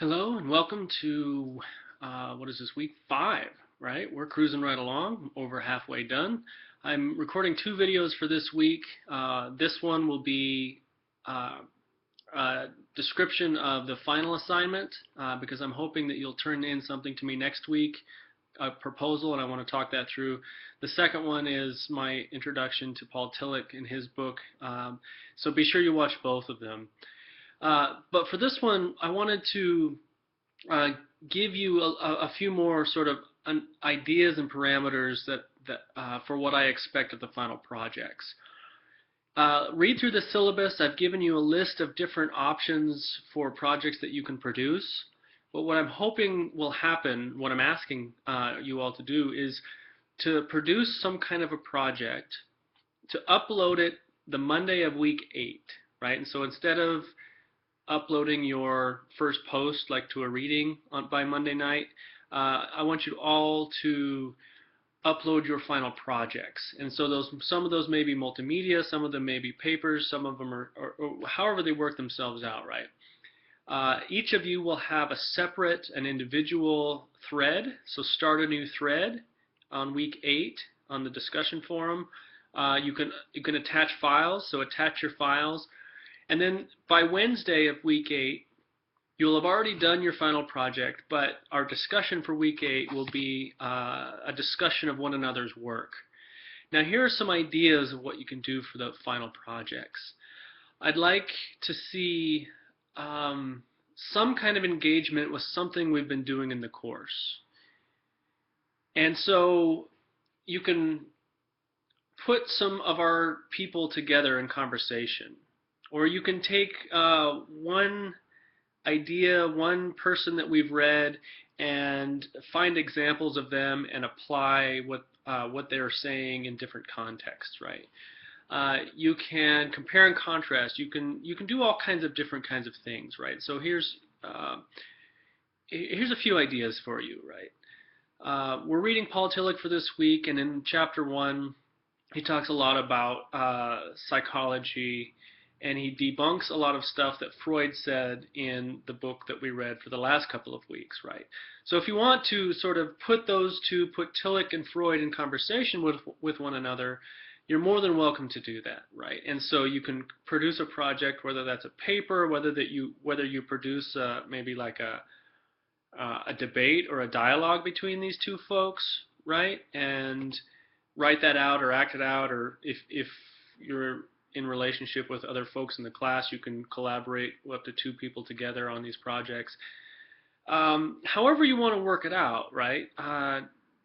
Hello and welcome to what is this, week 5, right? We're cruising right along, over halfway done. I'm recording 2 videos for this week. This one will be a description of the final assignment because I'm hoping that you'll turn in something to me next week, a proposal, and I want to talk that through. The second one is my introduction to Paul Tillich and his book, so be sure you watch both of them. But for this one, I wanted to uh, give you a few more sort of ideas and parameters that for what I expect of the final projects. Read through the syllabus. I've given you a list of different options for projects that you can produce. But what I'm hoping will happen, what I'm asking you all to do, is to produce some kind of a project, to upload it the Monday of week 8, right? And so instead of uploading your first post like to a reading by Monday night, I want you all to upload your final projects. And so some of those may be multimedia, some of them may be papers, some of them are or however they work themselves out, right? Each of you will have a separate, an individual thread. So start a new thread on week 8 on the discussion forum. You can attach files, so attach your files. And then by Wednesday of week 8, you'll have already done your final project, but our discussion for week 8 will be a discussion of one another's work. Now here are some ideas of what you can do for the final projects. I'd like to see some kind of engagement with something we've been doing in the course. And so you can put some of our people together in conversation. Or you can take one idea, one person that we've read, and find examples of them and apply what they're saying in different contexts, right? You can compare and contrast. You can do all kinds of different kinds of things, right? So here's a few ideas for you, right? We're reading Paul Tillich for this week, and in chapter 1, he talks a lot about psychology, and he debunks a lot of stuff that Freud said in the book that we read for the last couple of weeks, right? So if you want to sort of put those two, put Tillich and Freud in conversation with one another, you're more than welcome to do that, right? And so you can produce a project, whether that's a paper, whether you produce maybe like a debate or a dialogue between these two folks, right? And write that out or act it out, or if you're in relationship with other folks in the class, you can collaborate up to 2 people together on these projects. However you want to work it out, right?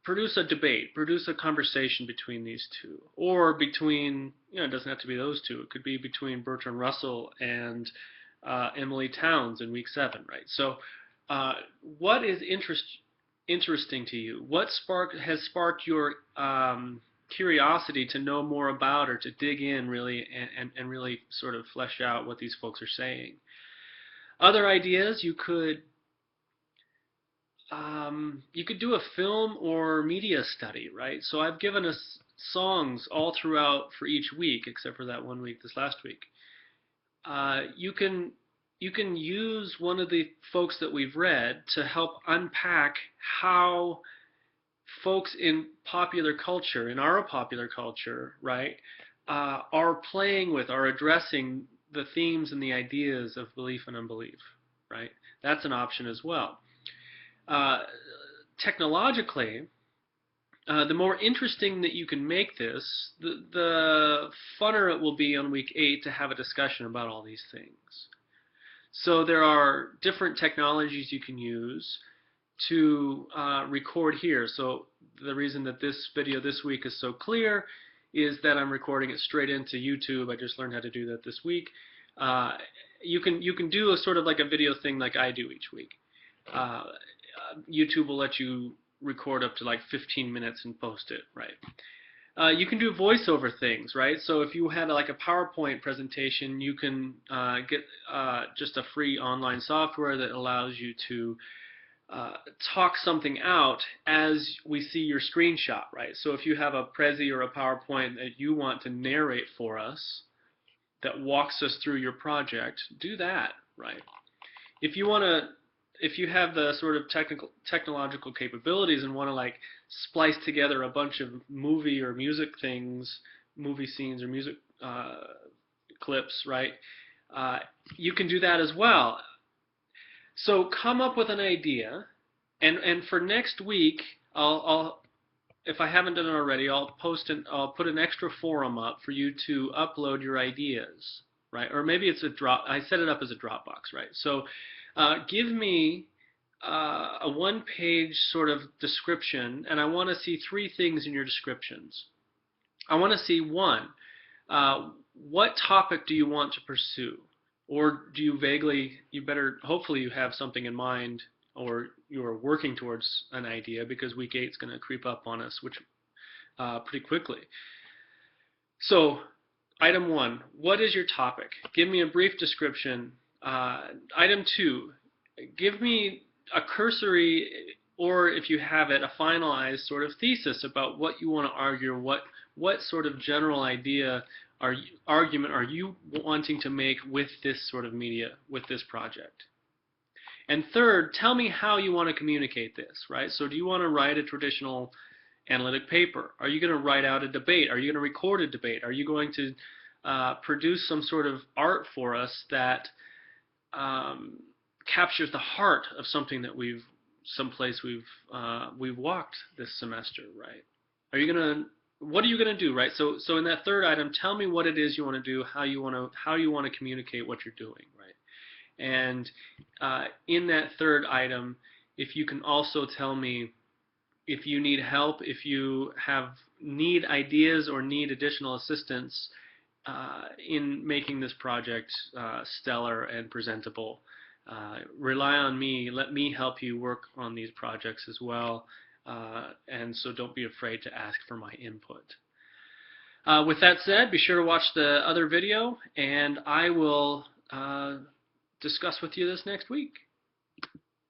Produce a debate, produce a conversation between these two, or between, it doesn't have to be those two. It could be between Bertrand Russell and Emily Towns in week 7, right? So what is interesting to you? What has sparked your curiosity to know more about, or to dig in really and really sort of flesh out what these folks are saying? Other ideas, you could do a film or media study, right? So I've given us songs all throughout for each week, except for that one week, this last week. You can use one of the folks that we've read to help unpack how folks in popular culture, in our popular culture, right, are playing with, are addressing the themes and the ideas of belief and unbelief, right? That's an option as well. Technologically, the more interesting that you can make this, the funner it will be on week 8 to have a discussion about all these things. So there are different technologies you can use to record here. So the reason that this video this week is so clear is that I'm recording it straight into YouTube. I just learned how to do that this week. You can do a sort of like a video thing like I do each week. YouTube will let you record up to like 15 minutes and post it, right? You can do voiceover things, right? So if you had like a PowerPoint presentation, you can get just a free online software that allows you to talk something out as we see your screenshot, right? So if you have a Prezi or a PowerPoint that you want to narrate for us, that walks us through your project, do that, right? If you want to if you have the sort of technological capabilities and want to like splice together a bunch of movie or music things, movie scenes or music clips, right? Uh, you can do that as well. So come up with an idea, and for next week, I'll if I haven't done it already, I'll put an extra forum up for you to upload your ideas, right? Or maybe it's I set it up as a Dropbox, right? So give me a one-page sort of description, and I want to see three things in your descriptions. I want to see one, what topic do you want to pursue? Or do you hopefully you have something in mind, or you're working towards an idea, because week 8 is going to creep up on us, which pretty quickly. So, item 1, what is your topic? Give me a brief description. Item 2, give me a cursory, or if you have it, a finalized sort of thesis about what you want to argue, or what sort of general argument are you wanting to make with this sort of media, with this project. And third, tell me how you want to communicate this, right? So do you want to write a traditional analytic paper? Are you going to write out a debate? Are you going to record a debate? Are you going to produce some sort of art for us that captures the heart of something that we've walked this semester, right? What are you going to do, right? So in that third item, tell me what it is you want to do, how you want to communicate what you're doing, right? And in that third item, if you can also tell me if you need help, if you need ideas or need additional assistance in making this project stellar and presentable. Rely on me. Let me help you work on these projects as well. And so don't be afraid to ask for my input. With that said, be sure to watch the other video, and I will discuss with you this next week.